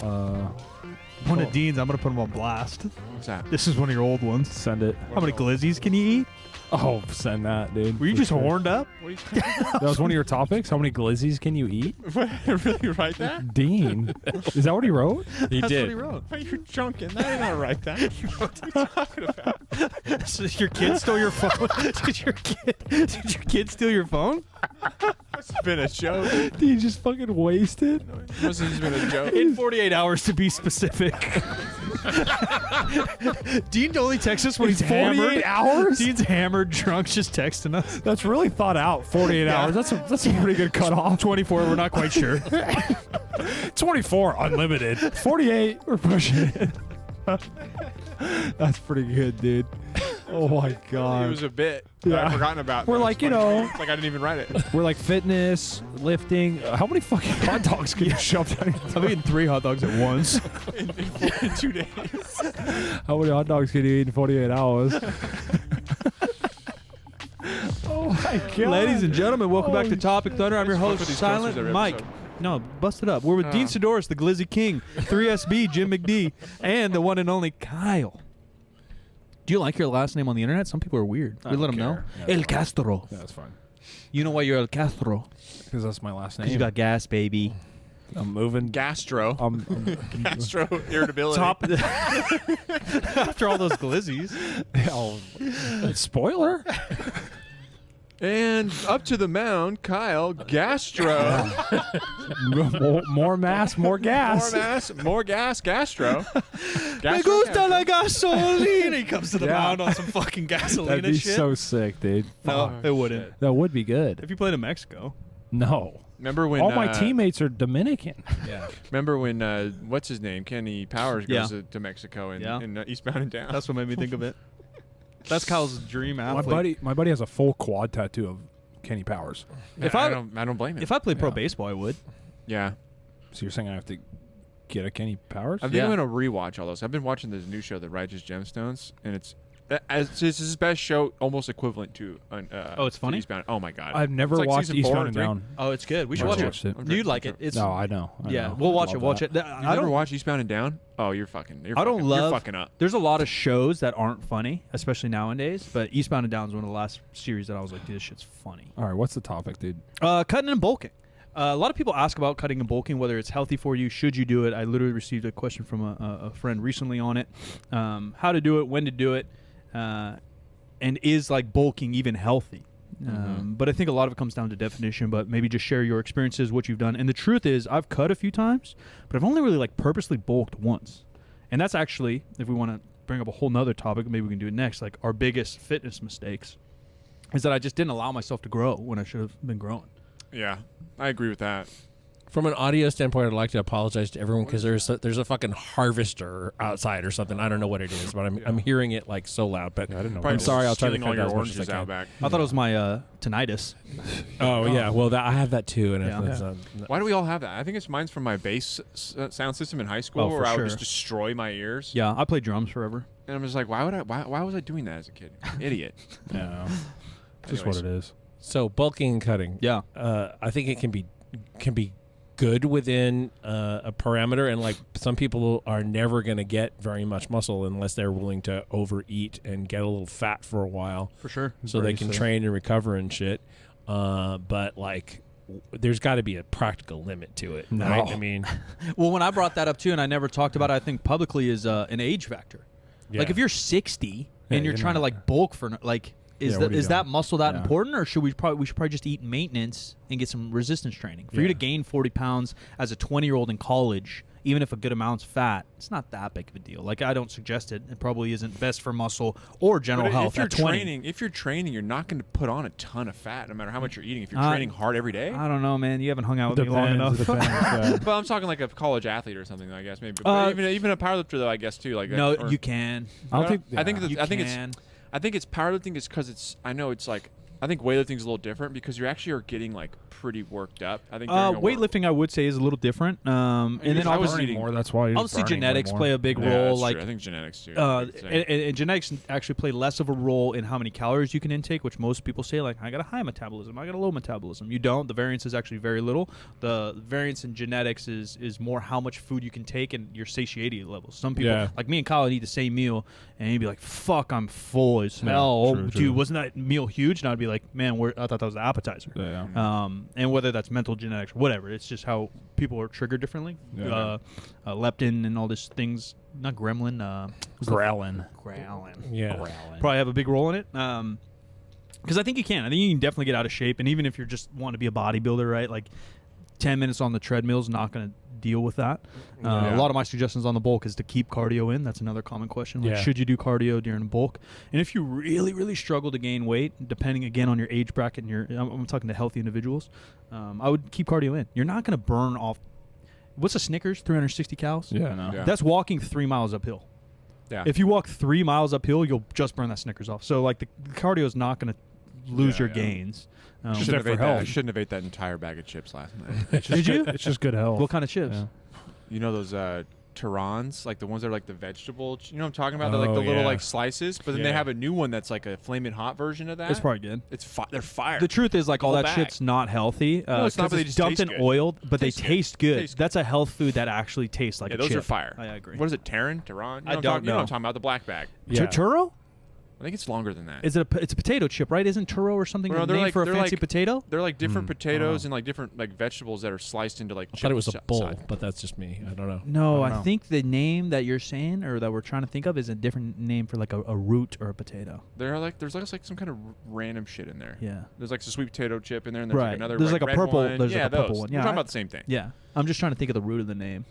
One of Dean's, I'm going to put them on blast. What's that? This is one of your old ones. Send it. How many glizzies can you eat? Oh, send that, dude. Were you just horned up? What are you talking about? That was one of your topics? How many glizzies can you eat? Really write that? Dean. Is that what he wrote? He That's did. what he wrote. Why you're drunk and I didn't write that. What are you talking about? So your kid stole your phone? Did your kid steal your phone? It's been a joke. Dean just fucking wasted. It must have just been a joke. In 48 hours to be specific. Dean only texts us when he's 48 hammered. hours? Dean's hammered, drunk, just texting us. That's really thought out. 48 hours. That's a pretty good cutoff. 24, we're not quite sure. 24, unlimited. 48, we're pushing it. That's pretty good, dude. Oh my god. It was a bit that Yeah. I've forgotten about. We're That was like, you funny. know- It's like I didn't even write it. We're like fitness, lifting. How many fucking hot dogs can you shove down your I'm eating 3 hot dogs at once. in 2 days. How many hot dogs can you eat in 48 hours? Oh my god. Ladies and gentlemen, welcome back to Topic Thunder. I'm your Let's fuck host, with these Silent posters every Mike. episode. No, bust it up. We're with Dean Saddoris, the Glizzy King, 3SB, Jim McD, and the one and only Kyle. Do you like your last name on the internet? Some people are weird. We let them know. Yeah, El Castro. That's fine. You know why you're El Castro? Because that's my last name. Because you got gas, baby. I'm moving. Gastro. I'm Gastro irritability. Top after all those glizzies. spoiler. And up to the mound, Kyle Gastro. more mass, more gas. More mass, more gas, Gastro. Me gusta la gasolina. He comes to the Yeah. mound on some fucking gasolina That'd be shit. so sick, dude. No, it wouldn't. That would be good. If you played in Mexico. No. Remember when All my teammates are Dominican. Yeah. Remember when what's his name, Kenny Powers goes Yeah. to Mexico and Yeah. in Eastbound and Down. That's what made me think of it. That's Kyle's dream athlete. My buddy has a full quad tattoo of Kenny Powers. If I I don't blame him. If I played pro Yeah. baseball, I would. Yeah, So you're saying I have to get a Kenny Powers? I think I'm gonna rewatch all those. I've been watching this new show, The Righteous Gemstones, and it's his best show, almost equivalent to. Oh, it's funny? Eastbound. Oh my god, I've never It's like watched season 4 Eastbound and or 3. Down. Oh, it's good. We should Never watch watched it. it. You'd like it. It's No, I know. yeah. We'll watch it. Watch it. You've never watched Eastbound and Down? Oh, you're fucking. You're fucking up. There's a lot of shows that aren't funny, especially nowadays. But Eastbound and Down is one of the last series that I was like, dude, this shit's funny. All right, what's the topic, dude? Cutting and bulking. A lot of people ask about cutting and bulking, whether it's healthy for you, should you do it. I literally received a question from a friend recently on it. How to do it, when to do it, and is like bulking even healthy? But I think a lot of it comes down to definition, but maybe just share your experiences, what you've done. And the truth is, I've cut a few times, but I've only really like purposely bulked once. And that's actually, if we want to bring up a whole nother topic, maybe we can do it next, like our biggest fitness mistakes is that I just didn't allow myself to grow when I should have been growing. Yeah, I agree with that. From an audio standpoint, I'd like to apologize to everyone because there's a fucking harvester outside or something. I don't know what it is, but I'm hearing it like so loud. But I didn't know. Probably I'm sorry. I'll try to stealing all cut your down as much as oranges I out can. back. I thought it was my tinnitus. Oh yeah, well I have that too, and Yeah. it's, Why do we all have that? I think it's mine's from my bass sound system in high school, Oh, for where I would sure. just destroy my ears. Yeah, I played drums forever. And I'm just like, why was I doing that as a kid? Idiot. Yeah. Just Anyways. what it is. so bulking and cutting. Yeah. I think it can be good within a parameter, and like some people are never going to get very much muscle unless they're willing to overeat and get a little fat for a while, For sure. so they Very can sick. train and recover and shit. But like, there's got to be a practical limit to it. No. Right? I mean, Well, when I brought that up too, and I never talked about it, I think publicly, is an age factor. Like yeah. if you're 60 Yeah, and you're you're trying to not- like bulk for like, is Yeah, what are you that doing? muscle that Yeah. important, or should we probably just eat maintenance and get some resistance training? For you Yeah. to gain 40 pounds as a 20-year-old in college, even if a good amount's fat, it's not that big of a deal. Like I don't suggest it. It probably isn't best for muscle or general But health if you're at 20. training, you're not going to put on a ton of fat, no matter how much you're eating. If you're Uh, training hard every day. I don't know, man. You haven't hung out with me long enough. Depends, yeah. But I'm talking like a college athlete or something, I guess maybe. Uh, But even a powerlifter, though, I guess too. Like No, or- you can. I don't think. I think yeah. that- You I think can. I think it's powerlifting is because it's. I know it's like I think weightlifting's a little different because you actually are getting like pretty worked up. I think during a weightlifting, I would say, is a little different. And then I was obviously, eating more. That's why you're obviously burning genetics way more. play a big Yeah, role. that's Like true. I think genetics too. and genetics actually play less of a role in how many calories you can intake, which most people say, like, I got a high metabolism, I got a low metabolism. You don't. The variance is actually very little. The variance in genetics is more how much food you can take and your satiety levels. Some people, like me and Kyle, would eat the same meal, and you'd be like, fuck, I'm full as hell. Oh, true, dude, true. wasn't that meal huge? And I'd be like, man, I thought that was the appetizer. Yeah. And whether that's mental genetics or whatever, it's just how people are triggered differently. Yeah. Leptin and all these things, not gremlin, Growlin. Yeah. probably have a big role in it. Because I think you can. I think you can definitely get out of shape. And even if you just want to be a bodybuilder, right, like 10 minutes on the treadmill is not going to deal with that. A lot of my suggestions on the bulk is to keep cardio in. That's another common question. Like, should you do cardio during bulk? And if you really, really struggle to gain weight, depending again on your age bracket and I'm talking to healthy individuals, I would keep cardio in. You're not going to burn off. What's a Snickers? 360 calories? Yeah, no. Yeah. That's walking 3 miles uphill. Yeah. If you walk 3 miles uphill, you'll just burn that Snickers off. So like the cardio is not going to lose your gains. Shouldn't for have ate that. health. I shouldn't have ate that entire bag of chips last night. Did you? It's just good health. What kind of chips? Yeah. You know those Terrans, like the ones that are like the vegetable. You know what I'm talking about? They're like Oh, the little yeah. like slices, but then they Yeah. have a new one that's like a flaming hot version of that. It's probably good. They're fire. The truth is, like, all Whole that bag. shit's not healthy. No, it's not, 'cause but they it's just dumped taste in good. oil, but Taste they good. taste good. Taste good. That's a health food that actually tastes like Yeah, a those chip. are fire. I agree. What is it? Terran? You know I what I'm don't talking, You know know. what I'm talking about? The black bag. Yeah. Churro? I think it's longer than that. Is it it's a potato chip, right? Isn't churro or something Well, the they're name like- for a they're fancy like- potato? They're like different potatoes Oh. and like different like vegetables that are sliced into like. I thought it was a chip bowl, size. but that's just me. I don't know. No, I I don't know. think the name that you're saying or that we're trying to think of is a different name for like a root or a potato. There's like some kind of random shit in there. Yeah. There's like some sweet potato chip in there, and there's Right. like another. There's red, like a red purple- One. there's yeah, like a purple those. one. We're Yeah, talking I- about the same thing. Yeah. I'm just trying to think of the root of the name.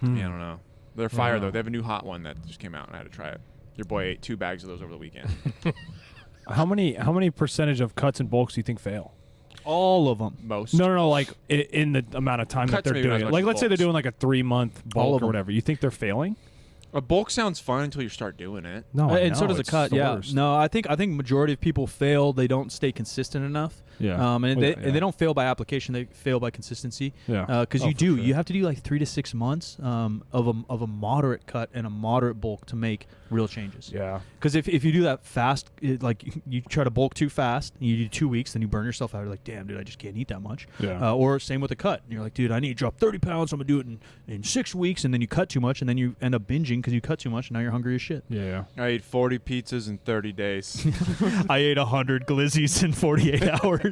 Yeah, I don't know. They're fire know. though. They have a new hot one that just came out, and I had to try it. Your boy ate 2 bags of those over the weekend. How many percentage of cuts and bulks do you think fail? All of them. Most. No, like in the amount of time Cuts that they're maybe not doing as it. much Like, as let's say they're bulks. doing like a 3-month All bulk of or 'em. whatever. You think they're failing? A bulk sounds fun until you start doing it. No, I And so know, does a it's cut. the Yeah. worst. No, I think majority of people fail. They don't stay consistent enough. Yeah. And Well, they, yeah. and they don't fail by application. They fail by consistency. Yeah. Because Oh, you for do. sure. You have to do like 3 to 6 months of a moderate cut and a moderate bulk to make real changes. Yeah. Because if you do that fast, like you try to bulk too fast, and you do 2 weeks, then you burn yourself out. You're like, damn, dude, I just can't eat that much. Yeah. Or same with a cut. And you're like, dude, I need to drop 30 pounds. I'm going to do it in 6 weeks. And then you cut too much. And then you end up binging because you cut too much. And now you're hungry as shit. Yeah. I ate 40 pizzas in 30 days. I ate 100 glizzies in 48 hours.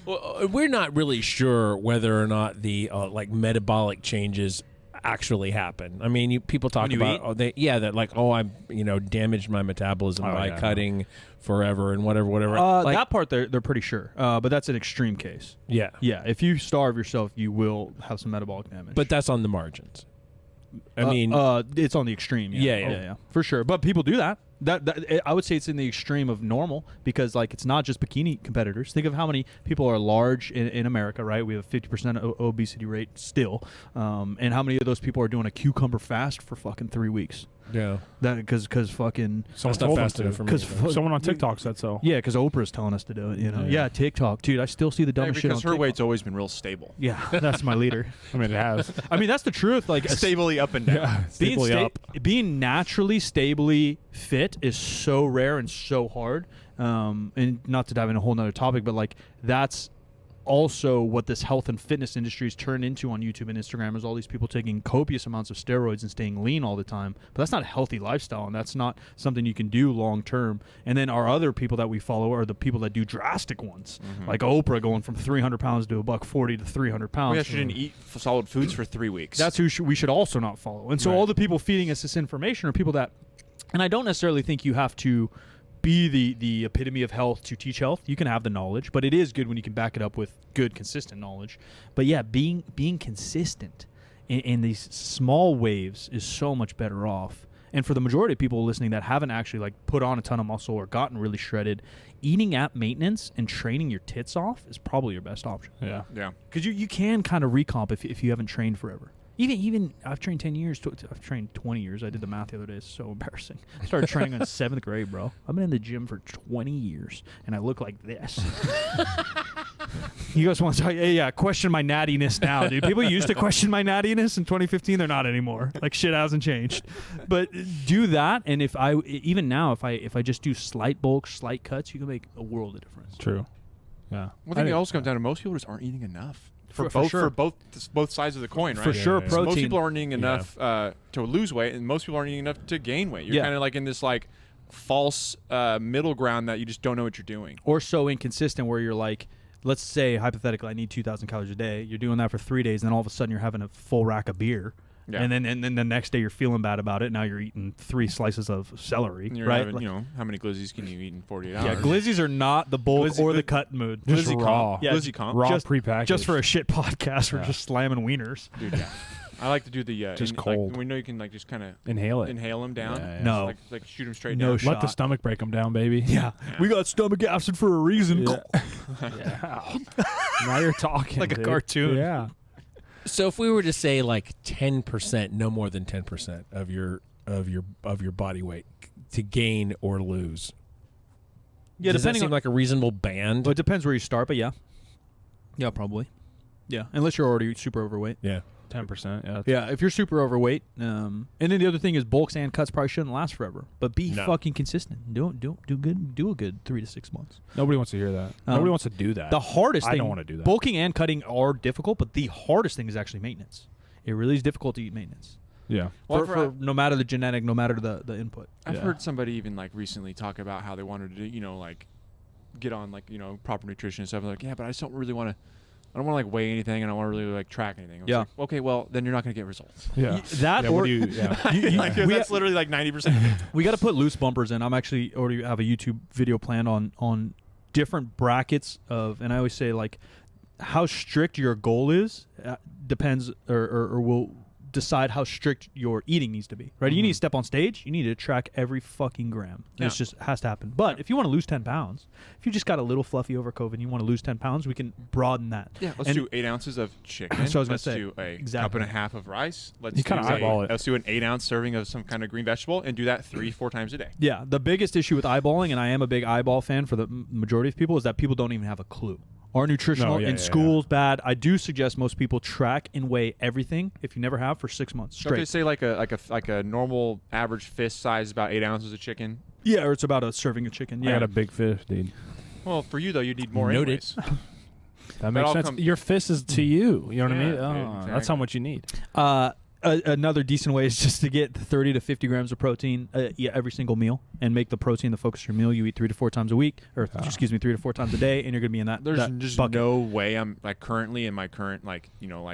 Well, we're not really sure whether or not the like metabolic changes actually happen. I mean, people talk When you about that like I'm damaged my metabolism Oh, by yeah, I know. cutting forever and whatever. Like, that part they're pretty sure. But that's an extreme case. yeah, Yeah, if you starve yourself, you will have some metabolic damage. but that's on the margins. I mean, it's on the extreme. Yeah, Yeah, yeah. yeah, for sure. But people do that. I would say it's in the extreme of normal because like it's not just bikini competitors. Think of how many people are large in America, right? We have a 50% obesity rate still, and how many of those people are doing a cucumber fast for fucking 3 weeks? yeah, That because fucking Someone That's not told them fast enough for to. me. because Someone on TikTok said so. yeah, because Oprah's telling us to do it. You know, Yeah. yeah, TikTok, dude. I still see the dumbest shit on because her TikTok. weight's always been real stable. Yeah, that's my leader. I mean, it has. I mean, that's the truth. Like Stably up and down. Yeah. being, Stably up. being naturally stably fit is so rare and so hard. And not to dive into a whole nother topic, but like that's also what this health and fitness industry has turned into on YouTube and Instagram is all these people taking copious amounts of steroids and staying lean all the time. But that's not a healthy lifestyle, and that's not something you can do long term. And then our other people that we follow are the people that do drastic ones, like Oprah going from 300 pounds to $140 to 300 pounds. We actually didn't eat solid foods for 3 weeks. That's who we should also not follow. And so Right. all the people feeding us this information are people that, and I don't necessarily think you have to be the epitome of health to teach health. You can have the knowledge, but it is good when you can back it up with good, consistent knowledge. But yeah, being consistent in these small waves is so much better off. And for the majority of people listening that haven't actually like put on a ton of muscle or gotten really shredded, eating at maintenance and training your tits off is probably your best option. Yeah. yeah. Because you can kind of recomp if you haven't trained forever. Even I've trained 10 years. I've trained 20 years. I did the math the other day. It's so embarrassing. I started training in 7th grade, bro. I've been in the gym for 20 years, and I look like this. You guys want to talk? Yeah, question my nattiness now, dude. People used to question my nattiness in 2015. They're not anymore. Like, shit hasn't changed. But do that, and even now, if I just do slight bulk, slight cuts, you can make a world of difference. True. Yeah. Well, I think it also comes down to most people just aren't eating enough. For Both sides of the coin, right? For sure, yeah. So protein. most people aren't eating enough to lose weight, and most people aren't eating enough to gain weight. You're kind of like in this like false middle ground that you just don't know what you're doing. Or so inconsistent where you're like, let's say hypothetically, I need 2,000 calories a day. You're doing that for 3 days, and then all of a sudden you're having a full rack of beer. Yeah. And then the next day you're feeling bad about it. Now you're eating 3 slices of celery, And you're right? having, Like, how many glizzies can you eat in 48 hours? yeah, glizzies are not the bulk Glizzy- or the cut mood. Just Glizzy raw. comp. Yeah, Glizzy comp. Raw just- prepackaged. Just for a shit podcast, we're Yeah. just slamming wieners. Dude, yeah. I like to do the Just like, cold. we know you can like just kind of Inhale it. inhale them down. Yeah, yeah. No. Like shoot them straight No down. shot. Let the stomach break them down, baby. Yeah. We got stomach acid for a reason. Yeah. Now you're talking. Like a dude. cartoon. Yeah. So if we were to say like 10%, no more than 10% of your body weight to gain or lose. Yeah, Does that depending seem on like a reasonable band? well, it depends where you start, but yeah. Yeah, probably. Yeah, unless you're already super overweight. Yeah. 10%. Yeah. Yeah, if you're super overweight, and then the other thing is bulks and cuts probably shouldn't last forever. But be No. fucking consistent. Do good. Do a good 3 to 6 months. Nobody wants to hear that. Nobody wants to do that. The hardest I thing. don't want to do that. Bulking and cutting are difficult, but the hardest thing is actually maintenance. It really is difficult to eat maintenance. Yeah. Well, for no matter the genetic, no matter the input. I've Yeah. heard somebody even like recently talk about how they wanted to, like get on like, proper nutrition and stuff. Like, yeah, but I just don't really want to. I don't want to like weigh anything, and I don't want to really like track anything. I was Yeah. like, okay, well then you're not going to get results. Yeah. That Yeah, or what do you, yeah. Like, that's literally like 90%. we got to put loose bumpers in. I'm actually already have a YouTube video planned on different brackets of, and I always say like how strict your goal is depends or will decide how strict your eating needs to be. Right? You need to step on stage. You need to track every fucking gram. Yeah. It's just has to happen. But if you want to lose 10 pounds, if you just got a little fluffy over COVID and you want to lose 10 pounds, we can broaden that. Yeah, let's And- do 8 ounces of chicken. That's what I was gonna let's say. do a Exactly. cup and a half of rice. Let's You kinda eyeball it. Let's do an 8-ounce serving of some kind of green vegetable and do that 3-4 times a day. Yeah, the biggest issue with eyeballing, and I am a big eyeball fan for the majority of people, is that people don't even have a clue. Our nutritional in school's bad. I do suggest most people track and weigh everything if you never have for 6 months straight. Okay, say like a normal average fist size, about 8 ounces of chicken. Yeah, or it's about a serving of chicken. I Yeah, got a big fish, dude. Well, for you though, you need more Noted. anyways. That makes all sense. come- Your fist is to you. You know what I Yeah, mean? dude, That's how exactly. much you need. Another decent way is just to get 30 to 50 grams of protein every single meal, and make the protein the focus of your meal. You eat 3 to 4 times a week, or 3 to 4 times a day, and you're gonna be in that. There's that just bucket. no way I'm like currently in my current like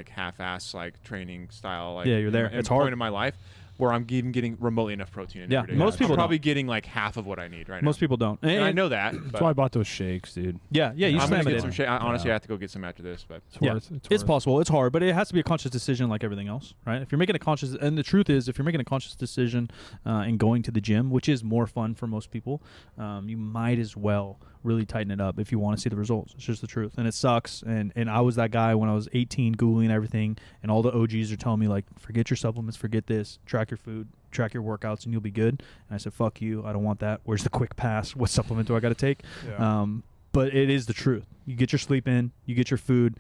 half-ass like training style. Like, Yeah, you're there. in It's point hard. in my life where I'm even getting remotely enough protein in Yeah, every day. most people I'm probably don't. getting like half of what I need right Most now. people don't. And I know that. That's But why I bought those shakes, dude. Yeah, you I'm slam gonna it get in. some shit. Honestly, Yeah. I have to go get some after this. But It's Yeah, worth, it's worth. possible. It's hard, but it has to be a conscious decision like everything else, right? If you're making a conscious, and the truth is, if you're making a conscious decision and going to the gym, which is more fun for most people, you might as well really tighten it up if you want to see the results. It's just the truth, and it sucks. And I was that guy when I was 18, Googling everything, and all the OGs are telling me like, forget your supplements, forget this, track your food, track your workouts, and you'll be good. And I said, fuck you, I don't want that. Where's the quick pass? What supplement do I got to take? Yeah. But it is the truth. You get your sleep in, you get your food.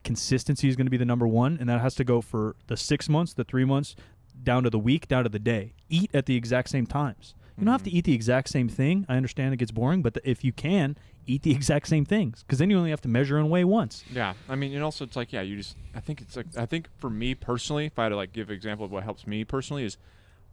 Consistency is going to be the number one, and that has to go for the 6 months, the 3 months, down to the week, down to the day. Eat at the exact same times. You don't have to eat the exact same thing. I understand it gets boring, but if you can, eat the exact same things, because then you only have to measure and weigh once. yeah, I mean, and also it's like, yeah, you just. I think for me personally, if I had to like give an example of what helps me personally is,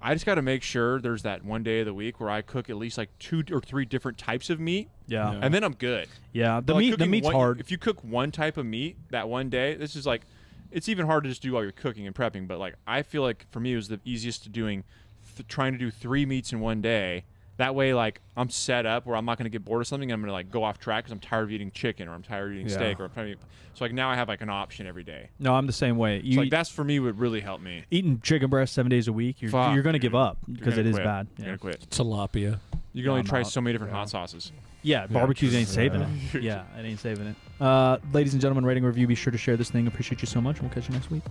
I just got to make sure there's that one day of the week where I cook at least like 2 or 3 different types of meat, Yeah. and then I'm good. Yeah. The But, like, meat, the cooking meat's one- hard. If you cook one type of meat that one day, this is like, it's even hard to just do while you're cooking and prepping. But like, I feel like for me it was the easiest to doing, trying to do 3 meats in one day. That way, like, I'm set up where I'm not going to get bored of something. And I'm going to like go off track because I'm tired of eating chicken, or I'm tired of eating Yeah. steak, or so like now I have like an option every day. No, I'm the same way. So like that's for me would really help me. Eating chicken breast 7 days a week, you're Fuck, going to dude. give up You're because gonna it is quit. bad. You're Yeah. gonna quit. Tilapia. You can only I'm try out. so many different hot sauces. Yeah, barbecues ain't Yeah. saving it. Yeah, it ain't saving it. Ladies and gentlemen, rating review. Be sure to share this thing. Appreciate you so much. We'll catch you next week.